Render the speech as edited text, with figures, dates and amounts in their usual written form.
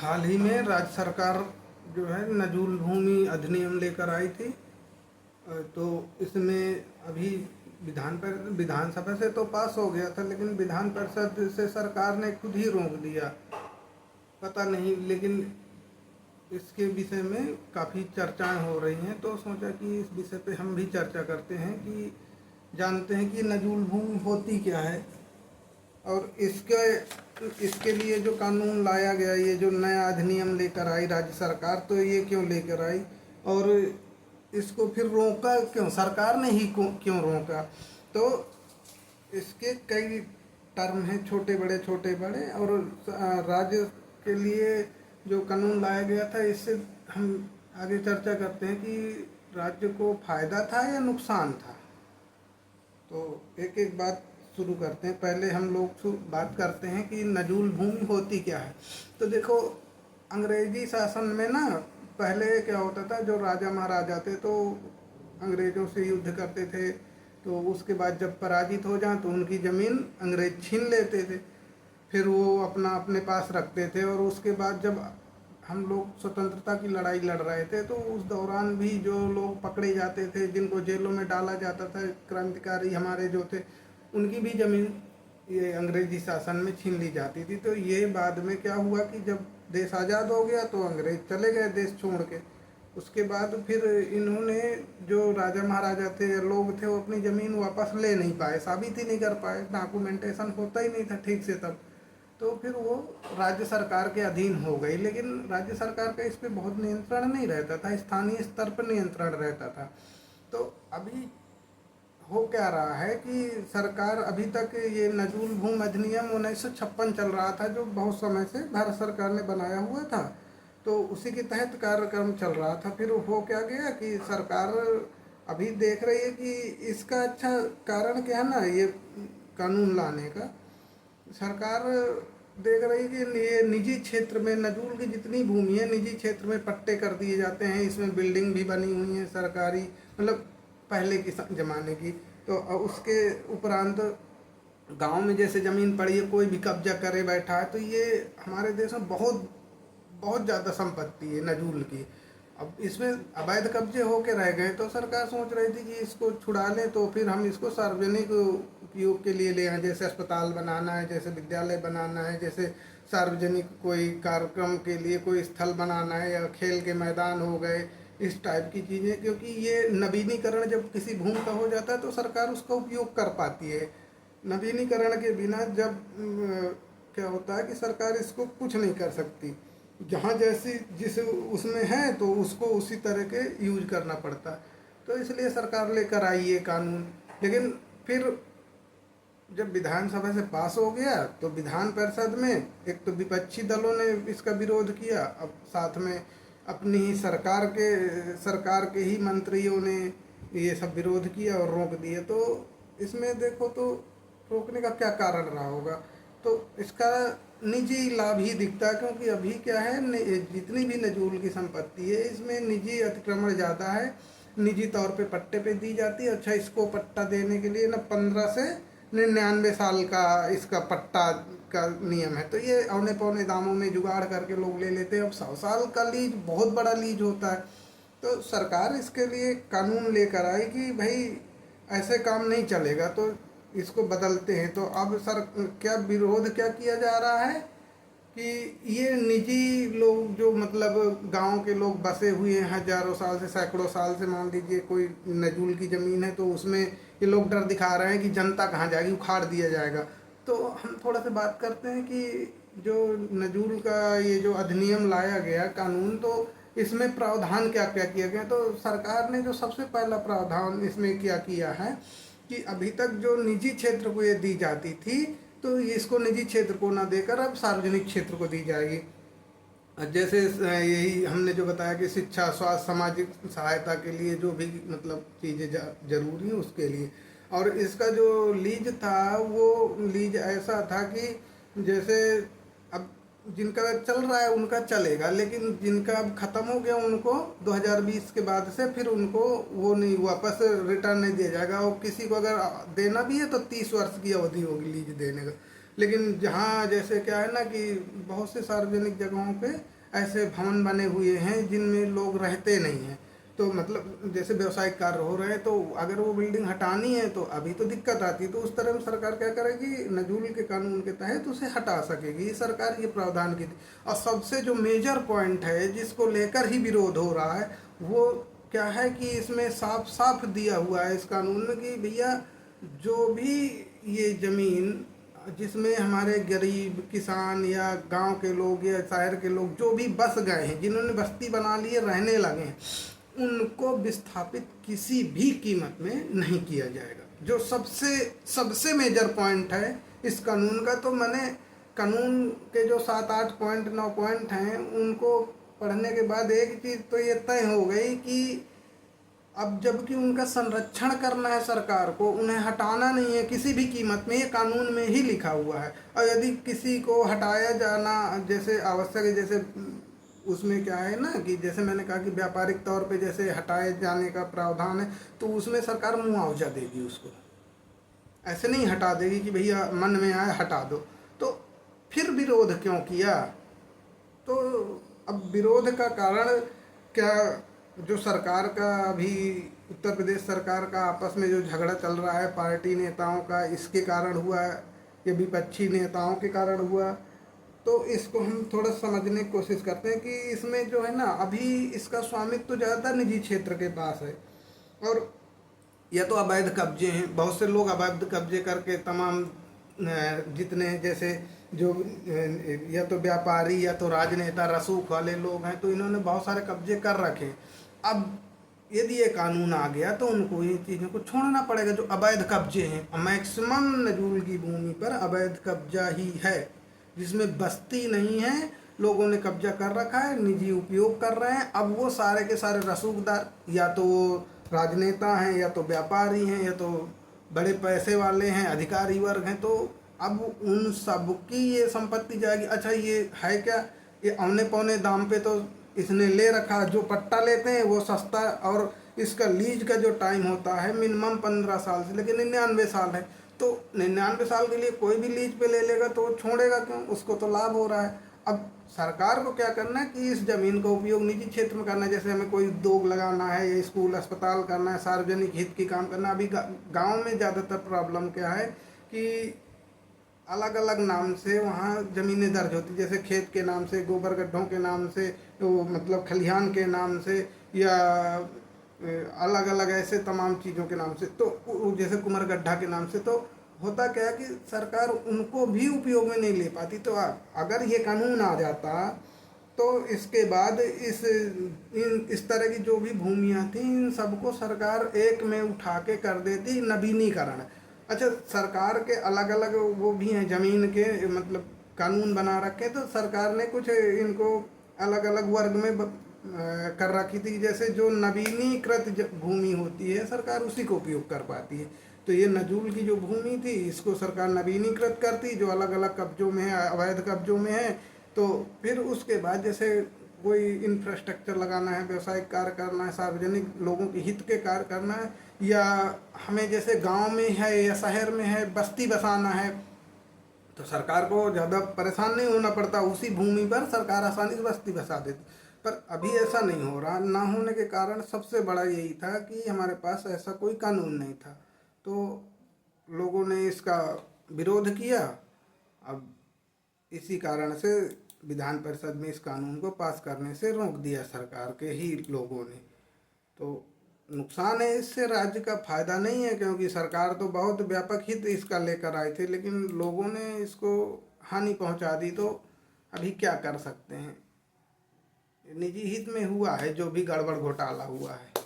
हाल ही में राज्य सरकार जो है नजूल भूमि अधिनियम लेकर आई थी। तो इसमें अभी विधानसभा से तो पास हो गया था, लेकिन विधान परिषद से सरकार ने खुद ही रोक दिया। पता नहीं, लेकिन इसके विषय में काफ़ी चर्चाएं हो रही हैं, तो सोचा कि इस विषय पे हम भी चर्चा करते हैं कि जानते हैं कि नजूल भूमि होती क्या है, और इसके इसके लिए जो कानून लाया गया, ये जो नया अधिनियम लेकर आई राज्य सरकार, तो ये क्यों लेकर आई और इसको फिर रोका क्यों, सरकार ने ही क्यों रोका। तो इसके कई टर्म हैं, छोटे बड़े, और राज्य के लिए जो कानून लाया गया था, इससे हम आगे चर्चा करते हैं कि राज्य को फायदा था या नुकसान था। तो एक एक बात शुरू करते हैं। पहले हम लोग बात करते हैं कि नजूल भूमि होती क्या है। तो देखो, अंग्रेजी शासन में ना पहले क्या होता था, जो राजा महाराजा थे तो अंग्रेजों से युद्ध करते थे, तो उसके बाद जब पराजित हो जाए तो उनकी ज़मीन अंग्रेज छीन लेते थे, फिर वो अपना अपने पास रखते थे। और उसके बाद जब हम लोग स्वतंत्रता की लड़ाई लड़ रहे थे, तो उस दौरान भी जो लोग पकड़े जाते थे, जिनको जेलों में डाला जाता था, क्रांतिकारी हमारे जो थे, उनकी भी ज़मीन ये अंग्रेजी शासन में छीन ली जाती थी। तो ये बाद में क्या हुआ कि जब देश आज़ाद हो गया तो अंग्रेज चले गए देश छोड़ के। उसके बाद फिर इन्होंने, जो राजा महाराजा थे लोग थे, वो अपनी ज़मीन वापस ले नहीं पाए, साबित ही नहीं कर पाए, डॉक्यूमेंटेशन होता ही नहीं था ठीक से तब। तो फिर वो राज्य सरकार के अधीन हो गई, लेकिन राज्य सरकार का इस पर बहुत नियंत्रण नहीं रहता था, स्थानीय स्तर पर नियंत्रण रहता था। तो अभी हो क्या रहा है कि सरकार अभी तक ये नजूल भूमि अधिनियम 1956 चल रहा था, जो बहुत समय से भारत सरकार ने बनाया हुआ था, तो उसी के तहत कार्यक्रम चल रहा था। फिर हो क्या गया कि सरकार अभी देख रही है कि इसका अच्छा कारण क्या है ना, ये कानून लाने का। सरकार देख रही है कि ये निजी क्षेत्र में नजूल की जितनी भूमि है, निजी क्षेत्र में पट्टे कर दिए जाते हैं, इसमें बिल्डिंग भी बनी हुई है सरकारी, मतलब पहले की ज़माने की। तो उसके उपरांत गांव में जैसे ज़मीन पड़ी है, कोई भी कब्जा करे बैठा है, तो ये हमारे देश में बहुत बहुत ज़्यादा संपत्ति है नजूल की। अब इसमें अवैध कब्जे होके रह गए, तो सरकार सोच रही थी कि इसको छुड़ा लें, तो फिर हम इसको सार्वजनिक उपयोग के लिए ले आए, जैसे अस्पताल बनाना है, जैसे विद्यालय बनाना है, जैसे सार्वजनिक कोई कार्यक्रम के लिए कोई स्थल बनाना है, या खेल के मैदान हो गए, इस टाइप की चीज़ें। क्योंकि ये नवीनीकरण जब किसी भूमि का हो जाता है तो सरकार उसका उपयोग कर पाती है। नवीनीकरण के बिना जब क्या होता है कि सरकार इसको कुछ नहीं कर सकती, जहाँ जैसी जिस उसमें है तो उसको उसी तरह के यूज करना पड़ता है। तो इसलिए सरकार लेकर आई ये कानून। लेकिन फिर जब विधानसभा से पास हो गया तो विधान परिषद में एक तो विपक्षी दलों ने इसका विरोध किया, अब साथ में अपनी ही सरकार के ही मंत्रियों ने ये सब विरोध किया और रोक दिए। तो इसमें देखो तो रोकने का क्या कारण रहा होगा, तो इसका निजी लाभ ही दिखता है। क्योंकि अभी क्या है, जितनी भी नजूल की संपत्ति है, इसमें निजी अतिक्रमण ज़्यादा है, निजी तौर पे पट्टे पे दी जाती है। अच्छा, इसको पट्टा देने के लिए ना 15 से 99 साल का इसका पट्टा का नियम है, तो ये औने पौने दामों में जुगाड़ करके लोग ले लेते हैं। अब 100 साल का लीज बहुत बड़ा लीज होता है। तो सरकार इसके लिए कानून लेकर आई कि भाई ऐसे काम नहीं चलेगा, तो इसको बदलते हैं। तो अब सर क्या विरोध क्या किया जा रहा है कि ये निजी लोग, जो मतलब गांव के लोग बसे हुए हैं हजारों साल से, सैकड़ों साल से, मान लीजिए कोई नजूल की ज़मीन है, तो उसमें ये लोग डर दिखा रहे हैं कि जनता कहाँ जाएगी, उखाड़ दिया जाएगा। तो हम थोड़ा सा बात करते हैं कि जो नजूल का ये जो अधिनियम लाया गया कानून, तो इसमें प्रावधान क्या क्या किया गया। तो सरकार ने जो सबसे पहला प्रावधान इसमें क्या किया है कि अभी तक जो निजी क्षेत्र को ये दी जाती थी, तो इसको निजी क्षेत्र को ना देकर अब सार्वजनिक क्षेत्र को दी जाएगी। जैसे यही हमने जो बताया कि शिक्षा, स्वास्थ्य, सामाजिक सहायता के लिए जो भी मतलब चीज़ें जरूरी है उसके लिए। और इसका जो लीज था, वो लीज ऐसा था कि जैसे अब जिनका चल रहा है उनका चलेगा, लेकिन जिनका अब ख़त्म हो गया उनको 2020 के बाद से फिर उनको वो नहीं, वापस रिटर्न नहीं दिया जाएगा। और किसी को अगर देना भी है तो 30 वर्ष की अवधि होगी लीज देने का। लेकिन जहाँ जैसे क्या है ना कि बहुत से सार्वजनिक जगहों पे ऐसे भवन बने हुए हैं जिनमें लोग रहते नहीं हैं, तो मतलब जैसे व्यवसायिक कार्य हो रहे हैं, तो अगर वो बिल्डिंग हटानी है तो अभी तो दिक्कत आती है, तो उस तरह में सरकार क्या करेगी, नजूल के कानून के तहत उसे हटा सकेगी, ये सरकार ये प्रावधान की थी। और सबसे जो मेजर पॉइंट है जिसको लेकर ही विरोध हो रहा है वो क्या है कि इसमें साफ साफ दिया हुआ है इस कानून में कि भैया जो भी ये ज़मीन जिसमें हमारे गरीब किसान या गांव के लोग या शहर के लोग जो भी बस गए हैं, जिन्होंने बस्ती बना लिए रहने लगे हैं, उनको विस्थापित किसी भी कीमत में नहीं किया जाएगा, जो सबसे सबसे मेजर पॉइंट है इस कानून का। तो मैंने कानून के जो 7-8 पॉइंट 9 पॉइंट हैं उनको पढ़ने के बाद एक चीज़ तो ये तय हो गई कि अब जबकि उनका संरक्षण करना है सरकार को, उन्हें हटाना नहीं है किसी भी कीमत में, ये कानून में ही लिखा हुआ है। और यदि किसी को हटाया जाना जैसे आवश्यक है, जैसे उसमें क्या है ना कि जैसे मैंने कहा कि व्यापारिक तौर पे जैसे हटाए जाने का प्रावधान है, तो उसमें सरकार मुआवजा देगी उसको, ऐसे नहीं हटा देगी कि भैया मन में आए हटा दो। तो फिर विरोध क्यों किया? तो अब विरोध का कारण क्या, जो सरकार का अभी उत्तर प्रदेश सरकार का आपस में जो झगड़ा चल रहा है पार्टी नेताओं का, इसके कारण हुआ, ये विपक्षी नेताओं के कारण हुआ। तो इसको हम थोड़ा समझने की कोशिश करते हैं कि इसमें जो है ना अभी इसका स्वामित्व तो ज़्यादा निजी क्षेत्र के पास है, और या तो अवैध कब्जे हैं, बहुत से लोग अवैध कब्जे करके तमाम जितने जैसे जो या तो व्यापारी या तो राजनेता रसूख वाले लोग हैं, तो इन्होंने बहुत सारे कब्जे कर रखे हैं। अब यदि ये कानून आ गया तो उनको ये चीज़ों को छोड़ना पड़ेगा, जो अवैध कब्जे हैं। मैक्सिमम नजूल की भूमि पर अवैध कब्जा ही है, जिसमें बस्ती नहीं है, लोगों ने कब्जा कर रखा है, निजी उपयोग कर रहे हैं। अब वो सारे के सारे रसूखदार या तो वो राजनेता हैं या तो व्यापारी हैं या तो बड़े पैसे वाले हैं, अधिकारी वर्ग हैं, तो अब उन सब की ये संपत्ति जाएगी। अच्छा ये है क्या, ये औने पौने दाम पे तो इसने ले रखा, जो पट्टा लेते हैं वो सस्ता, और इसका लीज का जो टाइम होता है मिनिमम 15 साल से लेकिन 99 साल है, तो 99 साल के लिए कोई भी लीज पे ले लेगा तो छोड़ेगा क्यों, उसको तो लाभ हो रहा है। अब सरकार को क्या करना है कि इस ज़मीन का उपयोग निजी क्षेत्र में करना है, जैसे हमें कोई उद्योग लगाना है या स्कूल अस्पताल करना है, सार्वजनिक हित की काम करना। अभी गांव में ज़्यादातर प्रॉब्लम क्या है कि अलग अलग नाम से वहाँ ज़मीनें दर्ज होती, जैसे खेत के नाम से, गोबर गड्ढों के नाम से, तो मतलब खलिहान के नाम से, या अलग अलग ऐसे तमाम चीज़ों के नाम से, तो जैसे कुमर गड्ढा के नाम से। तो होता क्या है कि सरकार उनको भी उपयोग में नहीं ले पाती। तो अगर ये कानून आ जाता तो इसके बाद इस तरह की जो भी भूमियाँ थी इन सबको सरकार एक में उठा के कर देती नवीनीकरण। अच्छा सरकार के अलग अलग वो भी हैं ज़मीन के मतलब कानून बना रखे, तो सरकार ने कुछ इनको अलग अलग वर्ग में कर रखी थी, जैसे जो नवीनीकृत भूमि होती है सरकार उसी को उपयोग कर पाती है। तो ये नजूल की जो भूमि थी इसको सरकार नवीनीकृत करती, जो अलग अलग कब्जों में है, अवैध कब्जों में है। तो फिर उसके बाद जैसे कोई इंफ्रास्ट्रक्चर लगाना है, व्यवसायिक कार्य करना है, सार्वजनिक लोगों के हित के कार्य करना है, या हमें जैसे गांव में है या शहर में है बस्ती बसाना है, तो सरकार को ज़्यादा परेशान नहीं होना पड़ता, उसी भूमि पर सरकार आसानी से बस्ती बसा देती। पर अभी ऐसा नहीं हो रहा, ना होने के कारण सबसे बड़ा यही था कि हमारे पास ऐसा कोई कानून नहीं था, तो लोगों ने इसका विरोध किया। अब इसी कारण से विधान परिषद में इस कानून को पास करने से रोक दिया सरकार के ही लोगों ने। तो नुकसान है इससे, राज्य का फायदा नहीं है, क्योंकि सरकार तो बहुत व्यापक हित इसका लेकर आए थे, लेकिन लोगों ने इसको हानि पहुंचा दी। तो अभी क्या कर सकते हैं, निजी हित में हुआ है जो भी गड़बड़ घोटाला हुआ है।